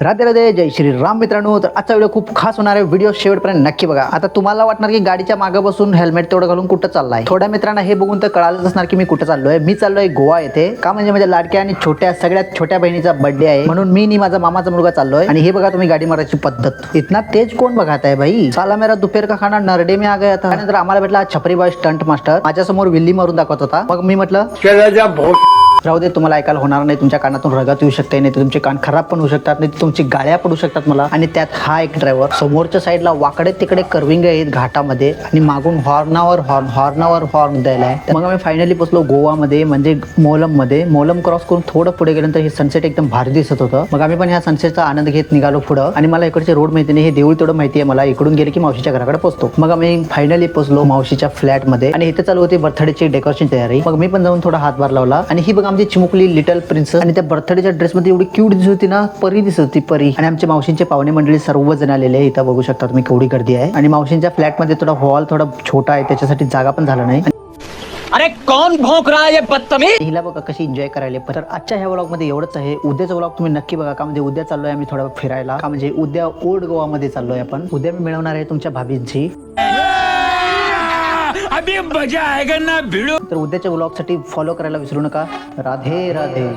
राधे राधे, जय श्री राम मित्रांनो. तर आजचा व्हिडिओ खूप खास होणार आहे. व्हिडिओ शेवटपर्यंत नक्की बघा. आता तुम्हाला वाटणार की गाडीच्या मागे बसून हेल्मेट तेवढं घालून कुठं चाललाय. थोड्या मित्रांना हे बघून तर कळालंच असणार की मी कुठं चाललोय. मी चाललोय गोवा येथे. का म्हणजे माझ्या लाडक्या आणि सगळ्यात छोट्या बहिणीचा बर्थडे आहे, म्हणून मी माझा मामाचा मुलगा चाललोय. आणि हे बघा तुम्ही गाडी मारायची पद्धत, इतना तेज कोण बघत आहे भाई. साला मेरा दोपहर का खाना नरडे में आ गया था. त्यानंतर आम्हाला भेटला छपरी बॉय स्टंट मास्टर. माझ्यासमोर विल्ली मारून दाखवत होता. मग मी म्हटलं राहू दे, तुम्हाला ऐकायला होणार नाही. तुमच्या कानातून रगत येऊ शकते, नाही तुमचे कान खराब पण होऊ शकतात, नाही तुमची गाड्या पडू शकतात मला. आणि त्यात हा एक ड्रायव्हर समोरच्या साईडला वाकडे तिकडे कर्विंग आहेत घाटामध्ये, आणि मागून हॉर्नावर हॉर्न द्यायला. मग आम्ही फायनली पोहोचलो गोवामध्ये, म्हणजे मोलम क्रॉस करून थोडं पुढे गेल्यानंतर हे सनसेट एकदम भारी दिसत होतं. मग आम्ही पण ह्या सनसेटचा आनंद घेत निघालो पुढं. आणि मला इकडचे रोड माहिती नाही, हे देऊळ तेवढं माहिती आहे मला. इकडून गेले की मावशीच्या घराकडे पोहोचतो. मग आम्ही फायनली पोहोचलो मावशीच्या फ्लॅट मध्ये, आणि इथे चालू होती बर्थडेची डेकोरेशन तयारी. मग मी पण जाऊन थोडा हातभार लावला. आणि ही बघा आमची चिमुकली लिटल प्रिन्सेस, आणि त्या बर्थडेच्या ड्रेस मध्ये एवढी क्यूट दिसत होती ना, परी दिसत होती परी. आणि आमच्या मावशींचे पाहुणे मंडळी सर्वजण आलेले. इथं बघू शकता तुम्ही केवढी गर्दी आहे. आणि मावशींच्या फ्लॅट मध्ये थोडा हॉल थोडा छोटा आहे, त्याच्यासाठी जागा पण झाला नाही. अरे कौन भौंक रहा है ये बदतमीज. हिला बघा कशी एन्जॉय करायला. तर आजच्या ह्या व्लॉग मध्ये एवढंच आहे. उद्याचा व्लॉग तुम्ही नक्की बघा. का म्हणजे उद्या चाललोय आम्ही थोडं फिरायला. का म्हणजे उद्या ओल्ड गोवा मध्ये चाललोय आपण. उद्या मी मिळवणार आहे तुमच्या भाभींची. अभी मजा आएगा ना भिड़ो. तर उद्याच्या व्लॉग साठी फॉलो करायला विसरू नका. राधे राधे.